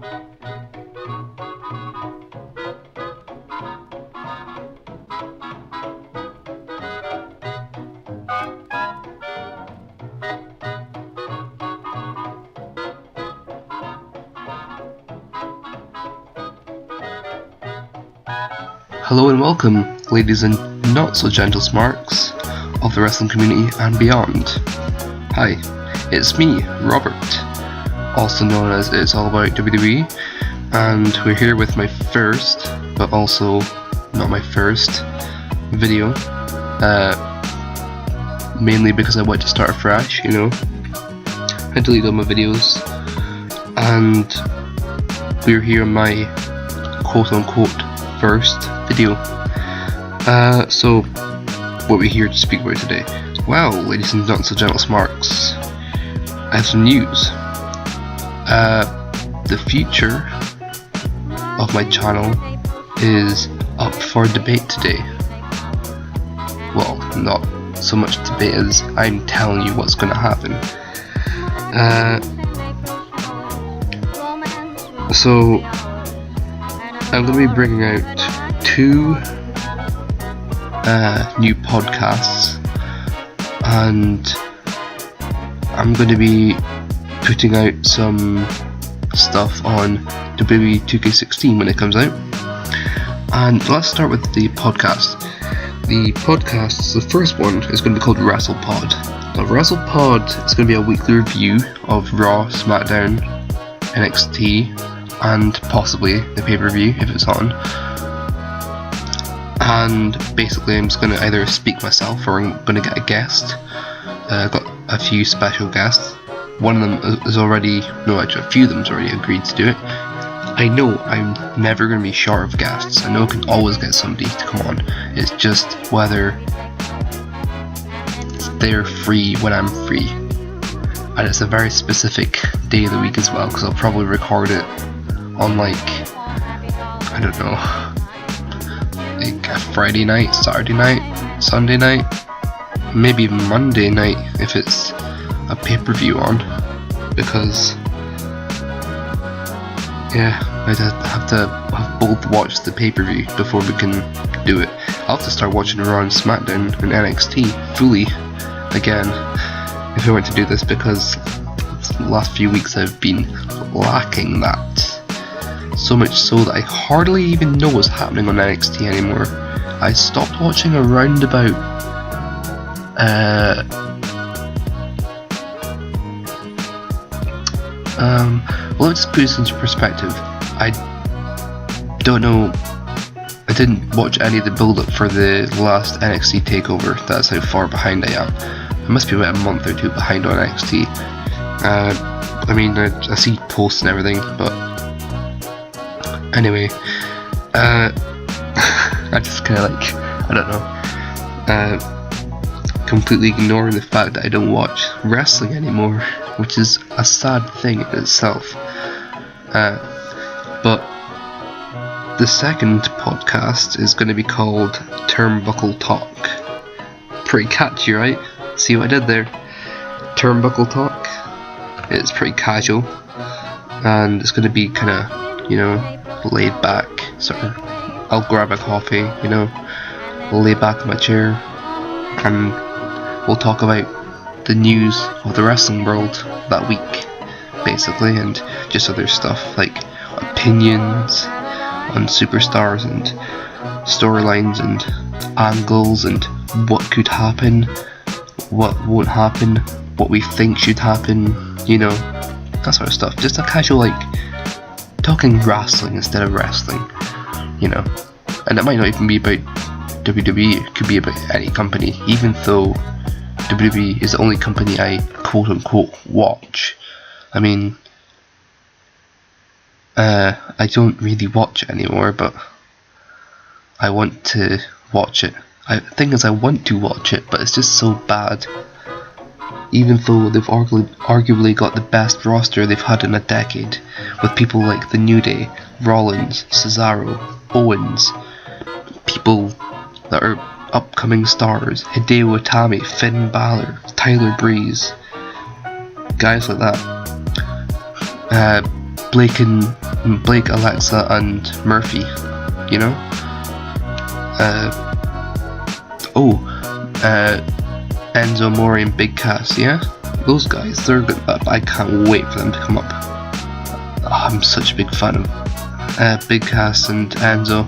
Hello and welcome, ladies and not so gentle smarks of the wrestling community and beyond. Hi, it's me, Robert, also known as It's All About WWE, and we're here with my first, but also not my first, video, mainly because I want to start afresh, I deleted all my videos, and we're here on my quote-unquote first video. So what we're here to speak about today. Well, ladies and not so gentle smarks, I have some news. The future of my channel is up for debate today. Well, not so much debate as I'm telling you what's going to happen. So I'm going to be bringing out two new podcasts, and I'm going to be putting out some stuff on WWE 2K16 when it comes out. And let's start with the podcast. The first one is going to be called WrestlePod. Now, WrestlePod is going to be a weekly review of Raw, SmackDown, NXT, and possibly the pay-per-view if it's on. And basically I'm just going to either speak myself or I'm going to get a guest. I've got a few special guests. One of them is already, a few of them's already agreed to do it. I know I'm never going to be short of guests. I know I can always get somebody to come on. It's just whether they're free when I'm free. And it's a very specific day of the week as well, because I'll probably record it on like a Friday night, Saturday night, Sunday night, maybe even Monday night if it's a pay-per-view on, because I'd have to have both watched the pay-per-view before we can do it. I'll have to start watching Raw and SmackDown and NXT fully again if I want to do this, because the last few weeks I've been lacking that. So much so that I hardly even know what's happening on NXT anymore. I stopped watching around about well, let's just put this into perspective. I don't know, I didn't watch any of the build-up for the last NXT takeover. That's how far behind I am. I must be about a month or two behind on NXT. I see posts and everything, but anyway, I just kind of completely ignoring the fact that I don't watch wrestling anymore, which is a sad thing in itself. But the second podcast is going to be called Turnbuckle Talk. Pretty catchy, right? See what I did there? Turnbuckle Talk. It's pretty casual, and it's going to be kind of, laid back, sort of. I'll grab a coffee, lay back in my chair, and we'll talk about the news of the wrestling world that week, basically, and just other stuff like opinions on superstars and storylines and angles and what could happen, what won't happen, what we think should happen, that sort of stuff. Just a casual, talking wrestling instead of wrestling, and it might not even be about WWE, it could be about any company, even though WWE is the only company I quote unquote watch. I don't really watch it anymore, but I want to watch it. The thing is, I want to watch it, but it's just so bad. Even though they've arguably got the best roster they've had in a decade, with people like The New Day, Rollins, Cesaro, Owens, people that are upcoming stars, Hideo Itami, Finn Balor, Tyler Breeze, guys like that. Blake and Blake, Alexa, and Murphy, you know? Enzo, Mori, and Big Cass, yeah? Those guys, they're good. I can't wait for them to come up. I'm such a big fan of Big Cass and Enzo.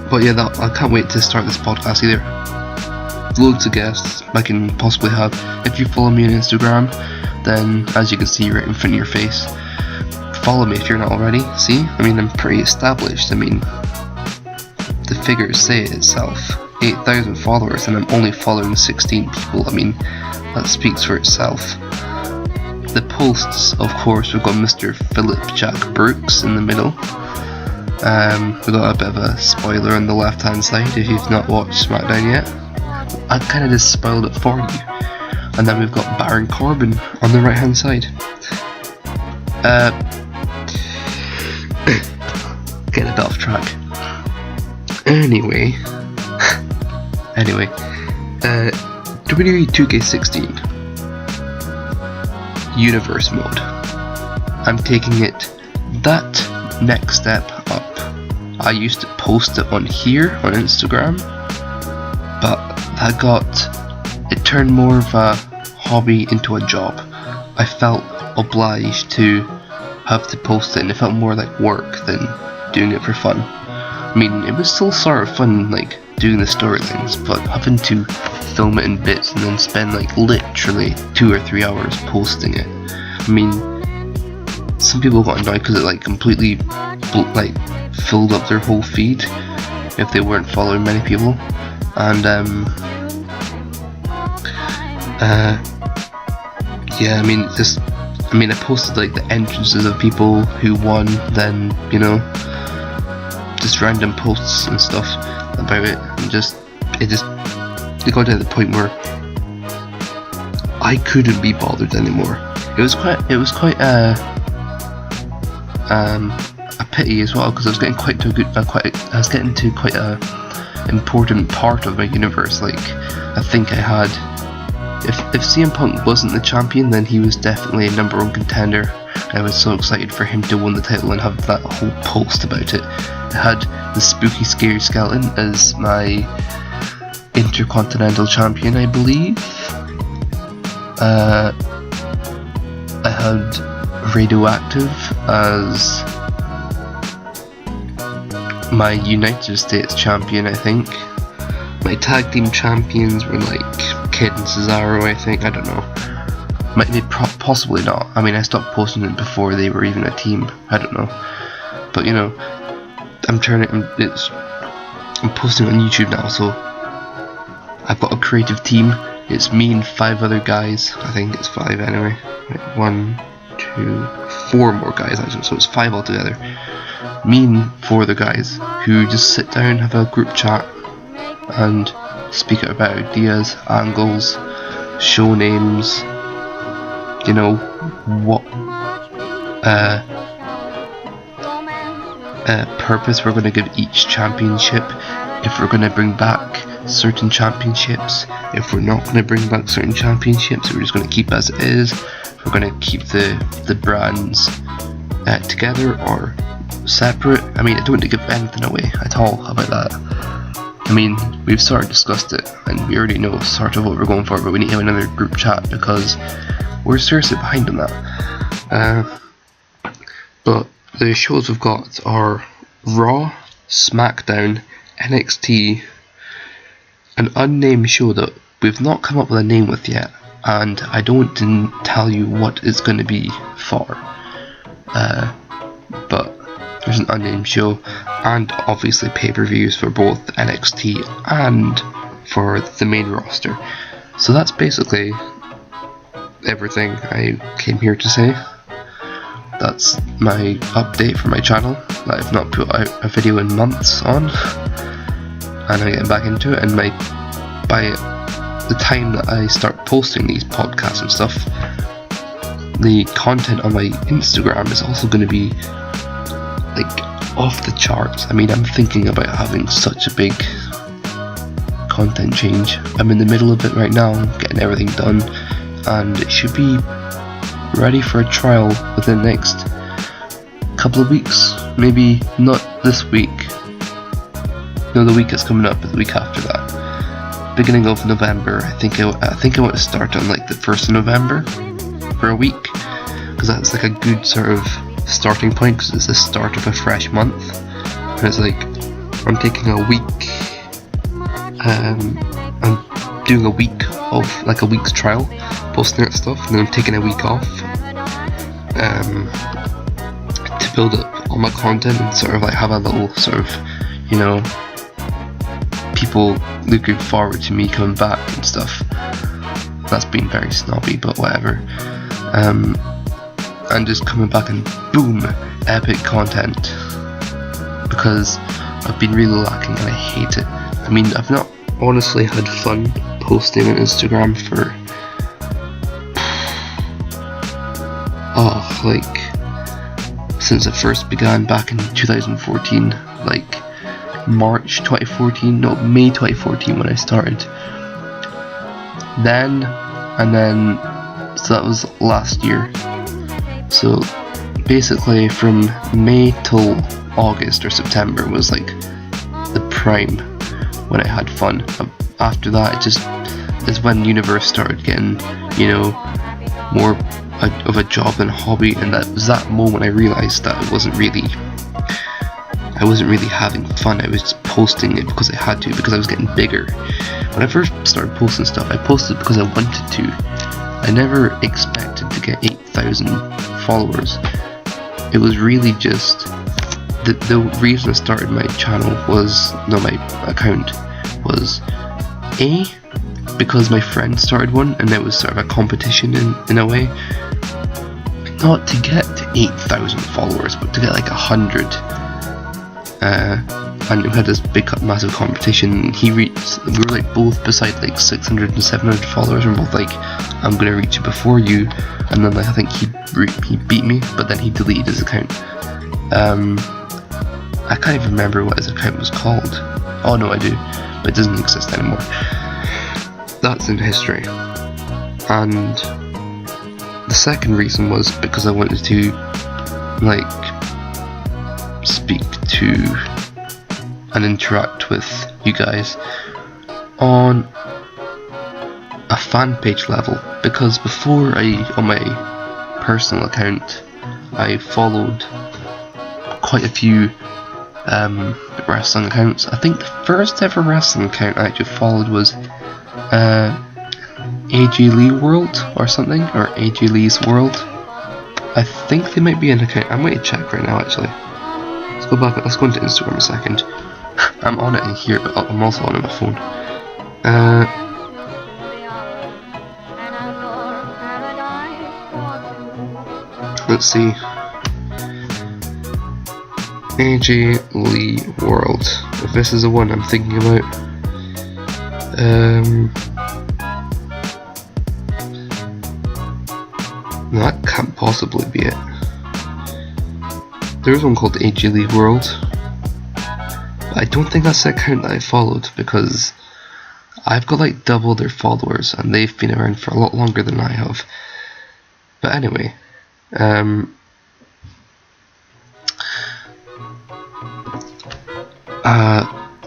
But yeah, I can't wait to start this podcast either. Loads of guests I can possibly have. If you follow me on Instagram, then as you can see right in front of your face, follow me if you're not already. See? I mean, I'm pretty established. I mean, the figures say it itself. 8,000 followers, and I'm only following 16 people. I mean, that speaks for itself. The posts, of course, we've got Mr. Philip Jack Brooks in the middle. We've got a bit of a spoiler on the left hand side if you've not watched SmackDown yet. I kind of just spoiled it for you. And then we've got Baron Corbin on the right hand side. Get it off track. Anyway, WWE 2K16 Universe Mode. I'm taking it that next step up. I used to post it on here on Instagram, but it turned more of a hobby into a job. I felt obliged to have to post it, and it felt more like work than doing it for fun. I mean, it was still sort of fun, like, doing the storylines, but having to film it in bits and then spend, like, literally 2 or 3 hours posting it. I mean, some people got annoyed because it, like, completely, like, filled up their whole feed if they weren't following many people. And, yeah, I posted, like, the entrances of people who won, then, you know, just random posts and stuff about it, and it got to the point where I couldn't be bothered anymore. It was quite a pity as well, because I was getting I was getting to quite a important part of my universe. Like, I think I had, if CM Punk wasn't the champion, then he was definitely a number 1 contender. I was so excited for him to win the title and have that whole post about it. I had the spooky scary skeleton as my Intercontinental Champion, I believe. I had Radioactive as my United States Champion, I think. My tag team champions were like Kid and Cesaro, I think. I don't know. Possibly not. I mean, I stopped posting it before they were even a team. I don't know. But you know, I'm posting on YouTube now, so I've got a creative team. It's me and 5 other guys. I think it's 5 anyway. 1, 2, 4 more guys actually, so it's 5 altogether. Me and 4 other guys who just sit down, have a group chat, and speak about ideas, angles, show names, you know, what purpose we're going to give each championship, if we're going to bring back certain championships, if we're not going to bring back certain championships, we're just going to keep as it is, we're going to keep the brands together or separate. I mean, I don't want to give anything away at all about that. I mean, we've sort of discussed it and we already know sort of what we're going for, but we need to have another group chat because we're seriously behind on that. But the shows we've got are Raw, SmackDown, NXT, an unnamed show that we've not come up with a name with yet, and I don't want to tell you what it's going to be for. But there's an unnamed show, and obviously pay-per-views for both NXT and for the main roster. So that's basically everything I came here to say. That's my update for my channel that I've not put out a video in months on, and I'm getting back into it. And by the time that I start posting these podcasts and stuff, the content on my Instagram is also going to be like off the charts. I mean, I'm thinking about having such a big content change. I'm in the middle of it right now, getting everything done, and it should be ready for a trial within the next couple of weeks. Maybe not this week. No, the week that's coming up, but the week after that. Beginning of November. I think I want to start on like the 1st of November for a week, because that's like a good sort of starting point, because it's the start of a fresh month. And it's like I'm taking a week. I'm doing a week of like a week's trial, posting that stuff, and then I'm taking a week off to build up all my content and sort of like have a little sort of, you know, people looking forward to me coming back and stuff. That's been very snobby, but whatever. And just coming back and boom, epic content, because I've been really lacking and I hate it. I mean, I've not honestly had fun posting on Instagram for like since it first began back in 2014, like March 2014, no, May 2014 when I started. Then so that was last year. So basically from May till August or September was like the prime when I had fun. After that, it just is when universe started getting, you know, more of a job than a hobby, and that was that moment I realised that I wasn't really having fun. I was just posting it because I had to, because I was getting bigger. When I first started posting stuff, I posted because I wanted to. I never expected to get 8,000 followers. It was really just the reason I started my channel was, no, my account was because my friend started one and it was sort of a competition in a way, not to get to 8,000 followers, but to get like 100. And we had this big massive competition. We were like both beside like 600 and 700 followers, and we're both like, I'm gonna reach it before you. And then like, I think he beat me, but then he deleted his account. I can't even remember what his account was called. Oh no, I do, but it doesn't exist anymore. That's in history. And the second reason was because I wanted to like speak to and interact with you guys on a fan page level, because before on my personal account I followed quite a few wrestling accounts. I think the first ever wrestling account I actually followed was AJ Lee World or something, or AJ Lee's World. I think they might be an account. I'm going to check right now actually. Let's go back, let's go into Instagram a second. I'm on it in here, but I'm also on my phone. Let's see. AJ Lee World. If this is the one I'm thinking about. No, that can't possibly be it. There's one called AJ Lee World. But I don't think that's the account that I followed, because I've got like double their followers and they've been around for a lot longer than I have. But anyway,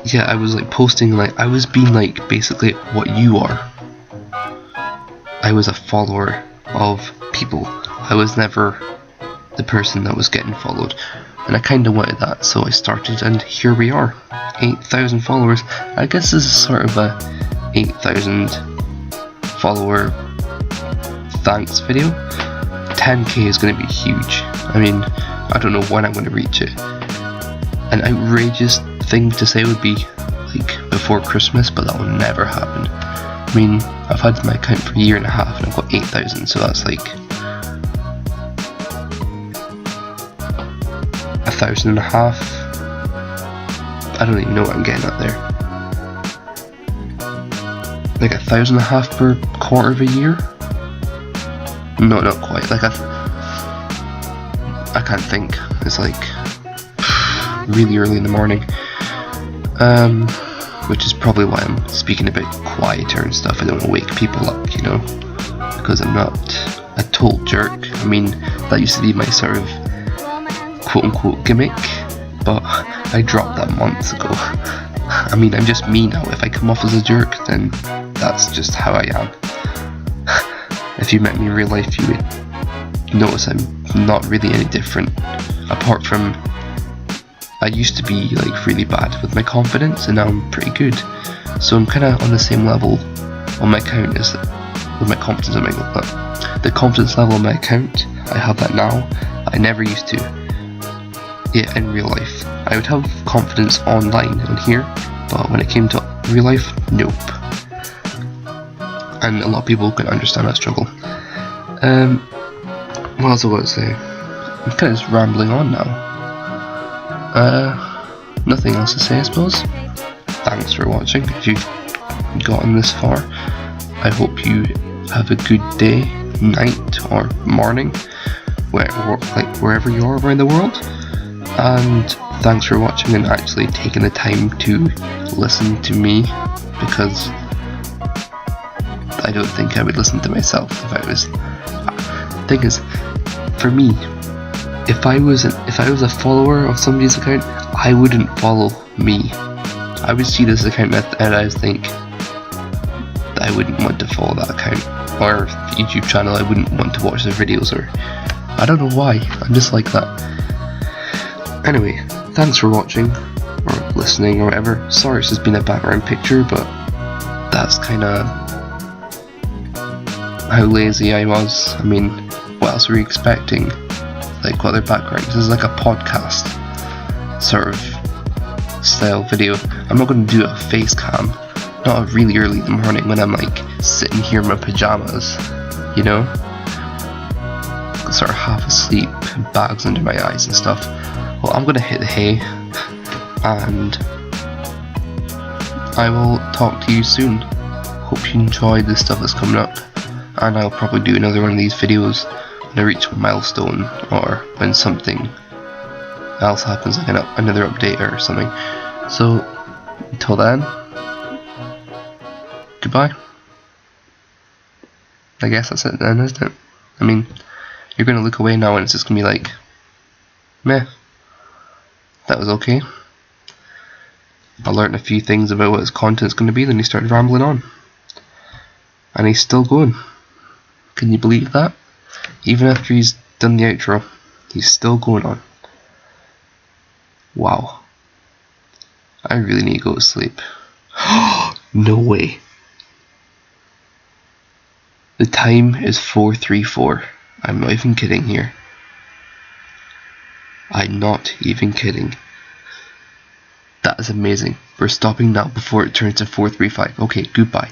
yeah, I was like posting, like I was being like basically what you are. I was a follower of people. I was never the person that was getting followed, and I kind of wanted that, so I started, and here we are, 8,000 followers. I guess this is sort of a 8,000 follower thanks video. 10k is going to be huge. I mean, I don't know when I'm going to reach it. An outrageous thing to say would be like before Christmas, but that will never happen. I mean, I've had my account for a year and a half and I've got 8,000, so that's like 1,500. I don't even know what I'm getting at there. Like 1,500 per quarter of a year? No, not quite. Like I can't think. It's like really early in the morning. Which is probably why I'm speaking a bit quieter and stuff. I don't want to wake people up, you know, because I'm not a total jerk. I mean, that used to be my sort of quote-unquote gimmick, but I dropped that months ago. I mean, I'm just me now. If I come off as a jerk, then that's just how I am. If you met me in real life, you would notice I'm not really any different, apart from I used to be like really bad with my confidence, and now I'm pretty good. So I'm kind of on the same level on my account as with my confidence on the confidence level on my account. I have that now. I never used to. Yeah, in real life, I would have confidence online on here, but when it came to real life, nope. And a lot of people can understand that struggle. What else I want to say? I'm kind of just rambling on now. Nothing else to say, I suppose. Thanks for watching. If you've gotten this far, I hope you have a good day, night, or morning, wherever you are around the world. And thanks for watching and actually taking the time to listen to me, because I don't think I would listen to myself if I was. Thing is, for me, if I was a follower of somebody's account, I wouldn't follow me. I would see this account and I would think that I wouldn't want to follow that account, or the YouTube channel. I wouldn't want to watch their videos, or I don't know why. I'm just like that. Anyway, thanks for watching or listening or whatever. Sorry, it's just been a background picture, but that's kind of how lazy I was. I mean, what else were you expecting? Like, what other background? This is like a podcast sort of style video. I'm not going to do a face cam, not really early in the morning when I'm like sitting here in my pajamas, you know, sort of half asleep, bags under my eyes and stuff. Well, I'm going to hit the hay, and I will talk to you soon. Hope you enjoyed the stuff that's coming up, and I'll probably do another one of these videos when I reach a milestone, or when something else happens, like another update or something. So, until then, goodbye. I guess that's it then, isn't it? I mean, you're going to look away now and it's just going to be like, meh, that was okay. I learned a few things about what his content's going to be, then he started rambling on. And he's still going. Can you believe that? Even after he's done the outro, he's still going on. Wow. I really need to go to sleep. No way. The time is 4:34. I'm not even kidding here. I'm not even kidding. That is amazing. We're stopping now before it turns to 4:35. Okay, goodbye.